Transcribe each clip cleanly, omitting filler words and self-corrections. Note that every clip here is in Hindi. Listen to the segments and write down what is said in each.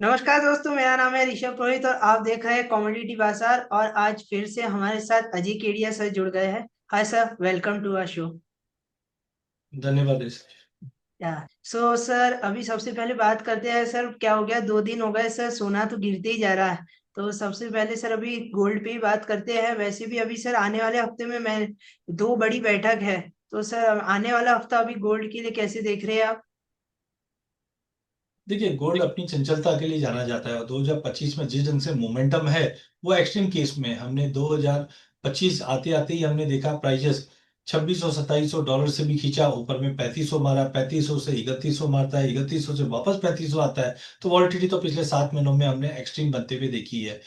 नमस्कार दोस्तों, मेरा नाम है ऋषभ पुरोहित और आप देख रहे हैं कॉमोडिटी बाजार। और आज फिर से हमारे साथ अजय केडिया सर जुड़ गए हैं। Hi sir, welcome to our show. धन्यवाद सर। या सो सर, अभी सबसे पहले बात करते हैं सर, क्या हो गया, 2 दिन हो गए सर, सोना तो गिरते ही जा रहा है। तो सबसे पहले सर अभी गोल्ड पे ही बात करते हैं। वैसे भी अभी सर आने वाले हफ्ते में मैं दो बड़ी बैठक है। तो सर आने वाला हफ्ता अभी गोल्ड के लिए कैसे देख रहे हैं आप? देखिए, गोल्ड अपनी चंचलता के लिए जाना जाता है और 2025 में जिस ढंग से मोमेंटम है वो एक्सट्रीम केस में है। हमने 2025 आते आते ही हमने देखा प्राइजेस 2600 2700 डॉलर से भी खींचा, ऊपर में 3500 मारा, 3500 से 3100 मारता है, 3100 से वापस 3500 आता है। तो वॉलेटिलिटी तो पिछले 7 महीनों में हमने एक्सट्रीम बनते हुए देखी है।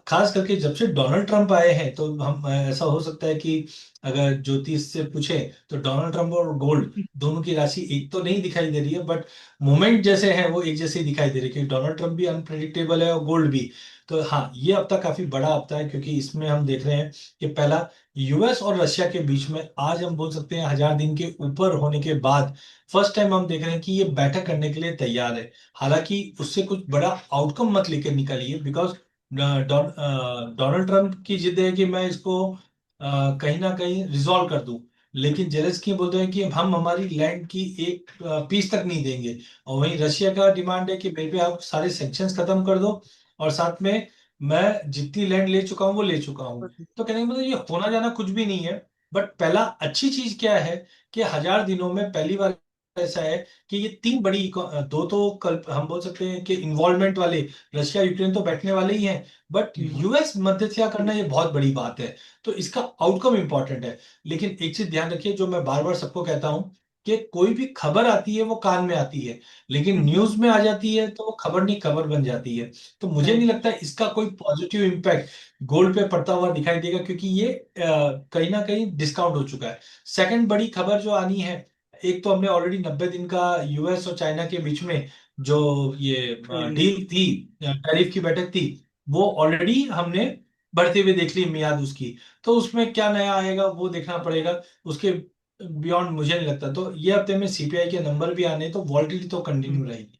खास करके जब से डोनाल्ड ट्रंप आए हैं तो हम ऐसा हो सकता है कि अगर ज्योतिष से पूछे तो डोनाल्ड ट्रंप और गोल्ड दोनों की राशि एक तो नहीं दिखाई दे रही है, बट मोमेंट जैसे है वो एक जैसे ही दिखाई दे रहे हैं, क्योंकि डोनाल्ड ट्रंप भी अनप्रेडिक्टेबल है और गोल्ड भी। तो हाँ, ये हफ्ता काफी बड़ा हफ्ता है, क्योंकि इसमें हम देख रहे हैं कि पहला यूएस और रशिया के बीच में आज हम बोल सकते हैं 1000 दिन के ऊपर होने के बाद फर्स्ट टाइम हम देख रहे हैं कि ये बैठक करने के लिए तैयार है। हालांकि उससे कुछ बड़ा आउटकम मत लेकर निकलिए, बिकॉज डोनाल्ड ट्रंप की जिद है कि मैं इसको कहीं ना कहीं रिजॉल्व कर दूं। लेकिन जेलेंस्की बोलते हैं कि हम हमारी लैंड की एक पीस तक नहीं देंगे। और वहीं रशिया का डिमांड है कि मेरे पे आप सारे सैंक्शंस खत्म कर दो, और साथ में मैं जितनी लैंड ले चुका हूं वो ले चुका हूं। तो कहने का मतलब ये होना जाना कुछ भी नहीं है। बट पहला अच्छी चीज क्या है कि 1000 दिनों में पहली बार ऐसा है कि ये तीन बड़ी दो तो कल हम बोल सकते हैं कि इन्वॉल्वमेंट वाले रशिया यूक्रेन तो बैठने वाले ही हैं, बट यूएस मध्यस्थता करना ये बहुत बड़ी बात है। तो इसका आउटकम इंपॉर्टेंट है। लेकिन एक चीज ध्यान रखिए, जो मैं बार बार सबको कहता हूं, कि कोई भी खबर आती है वो कान में आती है, लेकिन न्यूज में आ जाती है तो वो खबर नहीं खबर बन जाती है। तो मुझे नहीं लगता इसका कोई पॉजिटिव इम्पैक्ट गोल्ड पे पड़ता हुआ दिखाई देगा, क्योंकि ये कहीं ना कहीं डिस्काउंट हो चुका है। सेकंड बड़ी खबर जो आनी है, एक तो हमने ऑलरेडी 90 दिन का यूएस और चाइना के बीच में जो ये डील थी, टैरिफ की बैठक थी, वो ऑलरेडी हमने बढ़ते हुए देख ली मियाद उसकी। तो उसमें क्या नया आएगा वो देखना पड़ेगा। उसके बियॉन्ड मुझे नहीं लगता। तो ये हफ्ते में सीपीआई के नंबर भी आने, तो वॉल्टिलिटी तो कंटिन्यू रहेगी।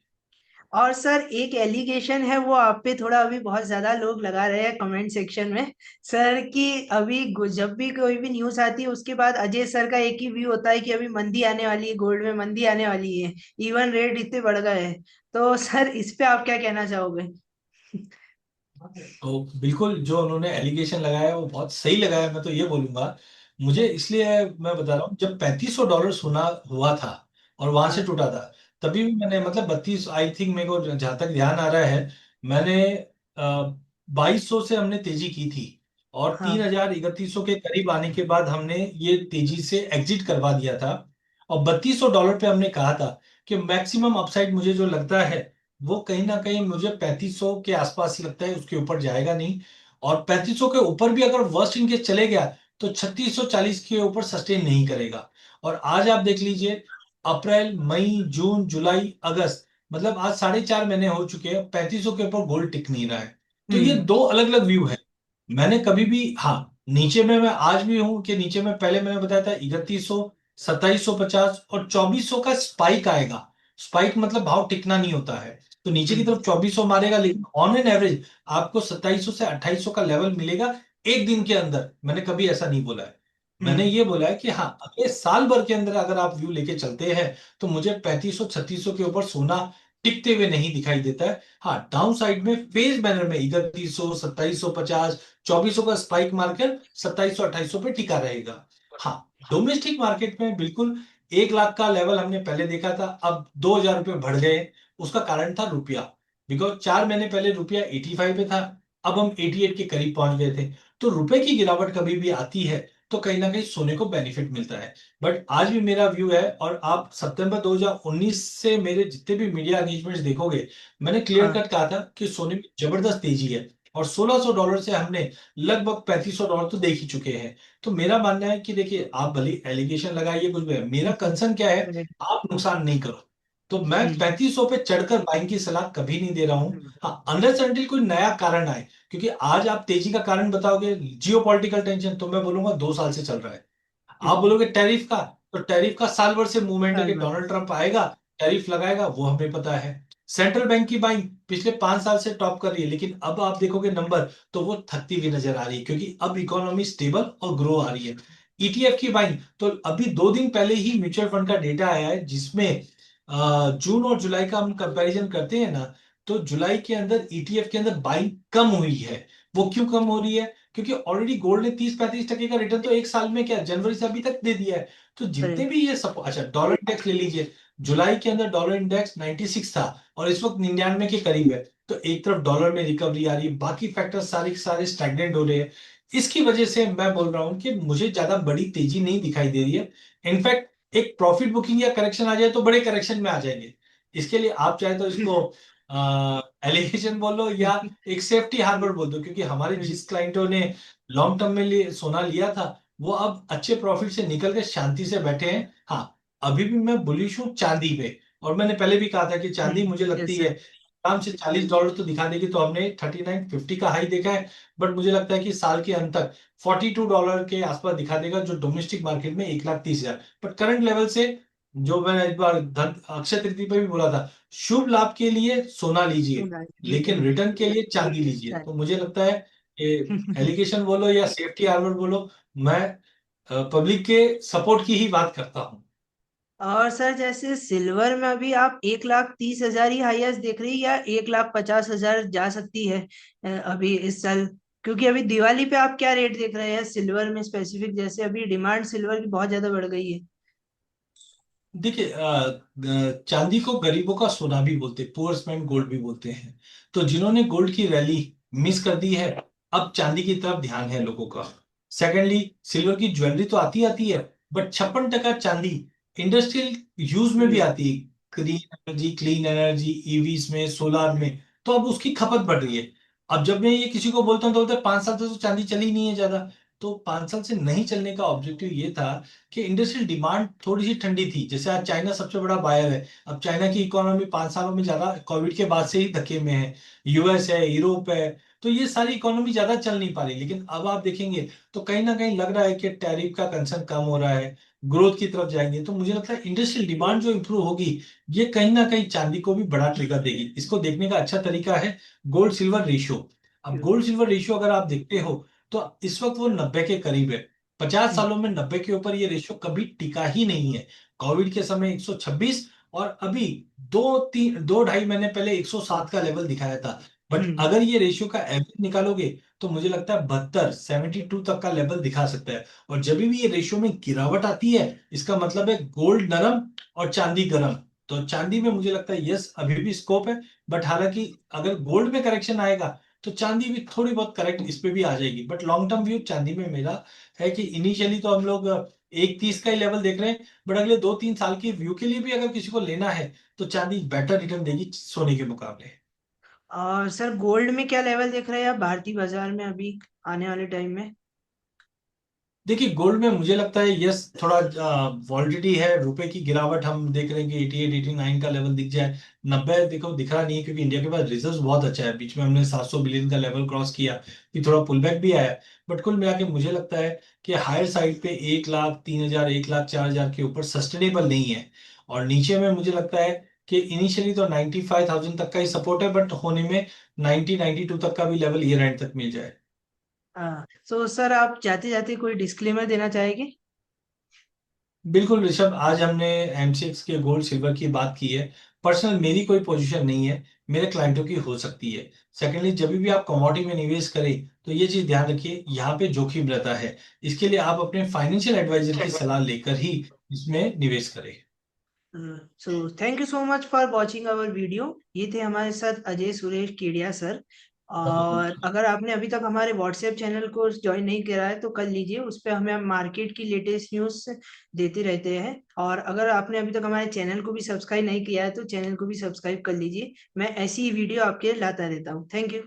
और सर एक एलिगेशन है, वो आप पे थोड़ा अभी बहुत ज्यादा लोग लगा रहे हैं कमेंट सेक्शन में सर, कि अभी जब भी कोई भी न्यूज आती है उसके बाद अजय सर का एक ही व्यू होता है कि अभी मंदी आने वाली है, गोल्ड में मंदी आने वाली है, इवन रेट इतने बढ़ गए हैं। तो सर इस पे आप क्या कहना चाहोगे? तो बिल्कुल जो उन्होंने एलिगेशन लगाया वो बहुत सही लगाया, मैं तो ये बोलूंगा। मुझे इसलिए मैं बता रहा हूँ, जब 3500 डॉलर सोना हुआ था और वहां से हाँ, टूटा था, तभी भी मैंने मतलब 32 आई थिंक, मेरे को जहां तक ध्यान आ रहा है, मैंने 2200 से हमने तेजी की थी, और हाँ। 3000 3100 के करीब आने के बाद हमने ये तेजी से एग्जिट करवा दिया था। और 3200 डॉलर पे हमने कहा था कि मैक्सिमम अपसाइड मुझे जो लगता है वो कहीं ना कहीं मुझे 3500 के आसपास ही लगता है, उसके ऊपर जाएगा नहीं। और 3500 के ऊपर भी अगर वर्स्ट इनकेस चले गया तो 3640 के ऊपर सस्टेन नहीं करेगा। और आज आप देख लीजिए, अप्रैल मई जून जुलाई अगस्त, मतलब आज 4.5 महीने हो चुके हैं, 3500 के ऊपर गोल्ड टिक नहीं रहा है। तो ये हम्म। दो अलग अलग व्यू है। मैंने कभी भी, हाँ, नीचे में मैं आज भी हूं कि नीचे में पहले मैंने बताया था 3100 2750 और 2400 का स्पाइक आएगा। स्पाइक मतलब भाव टिकना नहीं होता है। तो नीचे की हम्म। तरफ 2400 मारेगा, लेकिन ऑन एन एवरेज आपको 2700 से 2800 का लेवल मिलेगा एक दिन के अंदर। मैंने कभी ऐसा नहीं बोला है। मैंने हम्म। ये बोला है कि हाँ, अगले साल भर के अंदर अगर आप व्यू लेके चलते हैं तो मुझे 3500 3600 के ऊपर सोना टिकते हुए नहीं दिखाई देता है। हाँ, डाउन साइड में फेज मैनर में 3100 2750 2400 का स्पाइक मार्कर 2700 2800 पे टिका रहेगा। हाँ, डोमेस्टिक मार्केट में बिल्कुल 1 लाख का लेवल हमने पहले देखा था, अब 2000 रुपये बढ़ गए। उसका कारण था रुपया, बिकॉज 4 महीने पहले रुपया 85 पे था, अब हम 88 के करीब पहुंच गए थे। तो रुपए की गिरावट कभी भी आती है तो कहीं ना कहीं सोने को बेनिफिट मिलता है। बट आज भी मेरा व्यू है, और आप सितंबर 2019 से मेरे जितने भी मीडिया एंगेजमेंट्स देखोगे, मैंने क्लियर हाँ। कट कहा था कि सोने में जबरदस्त तेजी है। और 1600 डॉलर से हमने लगभग 3500 डॉलर तो देख ही चुके हैं। तो मेरा मानना है कि देखिए, आप भले एलिगेशन लगाइए कुछ भी है, मेरा कंसर्न क्या है, आप नुकसान नहीं करो। तो मैं हम्म। 3500 पे चढ़कर बाइंग की सलाह कभी नहीं दे रहा हूं। हम्म। हाँ, अनलेस अनटिल कोई नया कारण आए। क्योंकि आज आप तेजी का कारण बताओगे जियो पॉलिटिकल टेंशन, तो मैं बोलूंगा 2 साल से चल रहा है। आप बोलोगे टैरिफ का, तो टैरिफ का साल भर से मूवमेंट है साल कि भर। डोनाल्ड ट्रंप आएगा, टैरिफ लगाएगा, वो हमें पता है। सेंट्रल बैंक की बाइंग पिछले 5 साल से टॉप कर रही है, लेकिन अब आप देखोगे नंबर तो वो थकती हुई नजर आ रही है, क्योंकि अब इकोनॉमी स्टेबल और ग्रो आ रही है। ईटीएफ की बाइंग तो अभी 2 दिन पहले ही म्यूचुअल फंड का डेटा आया है, जिसमें जून और जुलाई का हम कंपैरिजन करते हैं ना, तो जुलाई के अंदर ईटीएफ के अंदर बाइंग कम हुई है। वो क्यों कम हो रही है? क्योंकि ऑलरेडी गोल्ड ने 30-35% का रिटर्न तो एक साल में, क्या जनवरी से अभी तक दे दिया है। तो जितने करेक्ट। भी ये सब, अच्छा डॉलर इंडेक्स ले लीजिए, जुलाई के अंदर डॉलर इंडेक्स 96 था और इस वक्त 99 के करीब है। तो एक तरफ डॉलर में रिकवरी आ रही है, बाकी फैक्टर सारे के सारे स्टैग्नेंट हो रहे हैं। इसकी वजह से मैं बोल रहा हूं कि मुझे ज्यादा बड़ी तेजी नहीं दिखाई दे रही है। इनफैक्ट एक प्रॉफिट बुकिंग या करेक्शन आ जाए तो बड़े करेक्शन में आ जाएंगे। इसके लिए आप चाहे तो इसको एलिगेशन बोल लो या एक सेफ्टी हार्बर बोल दो, क्योंकि हमारे जिस क्लाइंटों ने लॉन्ग टर्म में सोना लिया था, वो अब अच्छे प्रॉफिट से निकल के शांति से बैठे हैं। हाँ, अभी भी मैं बुलिश हूँ चांदी पे, और मैंने पहले भी कहा था कि चांदी मुझे यस लगती है सर। आराम से $40 तो दिखा देगी। तो हमने 3950 का हाई देखा है, बट मुझे लगता है कि साल के अंत तक $42 के आसपास दिखा देगा, जो डोमेस्टिक मार्केट में 1,30,000। बट करंट लेवल से, जो मैंने एक बार धन अक्षय तृतीया पे भी बोला था, शुभ लाभ के लिए सोना लीजिए, लेकिन रिटर्न। रिटर्न के लिए चांदी लीजिए। तो मुझे लगता है कि एलिगेशन बोलो या सेफ्टी हार्बर बोलो, मैं पब्लिक के सपोर्ट की ही बात करता हूँ। और सर जैसे सिल्वर में अभी आप 1,30,000 ही हाईएस्ट देख रही है, या 1,50,000 जा सकती है अभी इस साल? क्योंकि अभी दिवाली पे आप क्या रेट देख रहे हैं सिल्वर में स्पेसिफिक, जैसे अभी डिमांड सिल्वर की बहुत ज्यादा बढ़ गई है। देखिए, चांदी को गरीबों का सोना भी बोलते हैं, पुअर्स मैन गोल्ड भी बोलते हैं। तो जिन्होंने गोल्ड की रैली मिस कर दी है, अब चांदी की तरफ ध्यान है लोगों का। सेकेंडली, सिल्वर की ज्वेलरी तो आती आती है, बट 56% चांदी इंडस्ट्रियल यूज में भी हम्म। आती है। क्लीन एनर्जी, ईवीज में, सोलार में। तो अब उसकी खपत बढ़ रही है। अब जब मैं ये किसी को बोलता हूँ तो बोलते हैं 5 साल से तो चांदी चली नहीं है ज्यादा। तो 5 साल से नहीं चलने का ऑब्जेक्टिव ये था कि इंडस्ट्रियल डिमांड थोड़ी सी ठंडी थी। जैसे आज चाइना सबसे बड़ा बायर है, अब चाइना की इकोनॉमी 5 सालों में ज्यादा कोविड के बाद से ही धक्के में है। यूएस है, यूरोप है, तो ये सारी इकोनॉमी ज्यादा चल नहीं पा रही। लेकिन अब आप देखेंगे तो कहीं ना कहीं लग रहा है कि टैरिफ का कंसर्न कम हो रहा है, ग्रोथ की तरफ जाएंगे। तो मुझे लगता है इंडस्ट्रियल डिमांड जो इंप्रूव होगी, ये कहीं ना कहीं चांदी को भी बड़ा ट्रिगर देगी। इसको देखने का अच्छा तरीका है गोल्ड सिल्वर रेशियो। अब गोल्ड सिल्वर रेशियो अगर आप देखते हो, तो इस वक्त वो 90 के करीब है। 50 सालों में 90 के ऊपर ये रेशियो कभी टिका ही नहीं है। कोविड के समय 126, और अभी 2-2.5 महीने पहले 107 का लेवल दिखाया था। बट हम्म। अगर ये रेशियो का एवरेज निकालोगे, तो मुझे लगता है 72-72 तक का लेवल दिखा सकता है। और जब भी ये रेशियो में गिरावट आती है, इसका मतलब है गोल्ड नरम और चांदी गर्म। तो चांदी में मुझे लगता है यस, अभी भी स्कोप है। बट हालांकि अगर गोल्ड में करेक्शन आएगा, तो चांदी भी थोड़ी बहुत करेक्ट इस पे भी आ जाएगी। बट लॉन्ग टर्म व्यू चांदी में मेरा है कि इनिशियली तो हम लोग 1,30 का ही लेवल देख रहे हैं, बट अगले 2-3 साल के व्यू के लिए भी अगर किसी को लेना है, तो चांदी बेटर रिटर्न देगी सोने के मुकाबले। और सर गोल्ड में क्या लेवल देख रहे हैं आप भारतीय बाजार में अभी आने वाले टाइम में? देखिए, गोल्ड में मुझे लगता है यस, थोड़ा वॉलिडिटी है, रुपए की गिरावट हम देख रहे हैं कि 88-89 का लेवल दिख जाए। 90 देखो दिख रहा नहीं है, क्योंकि इंडिया के पास रिजर्व बहुत अच्छा है। बीच में हमने 700 बिलियन का लेवल क्रॉस किया, कि थोड़ा पुल बैक भी आया। बट कुल मिला के मुझे लगता है कि हायर साइड पे 1,03,000, 1,04,000 के ऊपर सस्टेनेबल नहीं है। और नीचे में मुझे लगता है कि इनिशियली तो 95,000 तक का ही सपोर्ट है, बट होने में 90-92 तक का भी लेवल ईयर एंड तक मिल जाए। हाँ, तो सर आप जाते जाते कोई डिस्क्लेमर देना चाहेंगे? बिल्कुल ऋषभ, आज हमने एमसीएक्स के गोल्ड सिल्वर की बात की है। पर्सनल मेरी कोई पोजीशन नहीं है, मेरे क्लाइंटों की हो सकती है। सेकेंडली, जब भी आप कमोडिटी में निवेश करें, तो ये चीज ध्यान रखिए, यहाँ पे जोखिम रहता है। इसके लिए आप अपने फाइनेंशियल एडवाइजर की सलाह लेकर ही इसमें निवेश करें। So thank you so much for watching our video. ये थे हमारे साथ अजय सुरेश केडिया सर। और अगर आपने अभी तक हमारे व्हाट्सएप चैनल को ज्वाइन नहीं करा है तो कर लीजिए, उस पर हमें मार्केट की लेटेस्ट न्यूज़ देते रहते हैं। और अगर आपने अभी तक हमारे चैनल को भी सब्सक्राइब नहीं किया है तो चैनल को भी सब्सक्राइब कर लीजिए। मैं ऐसी ही वीडियो आपके लिए लाता रहता हूँ। Thank you.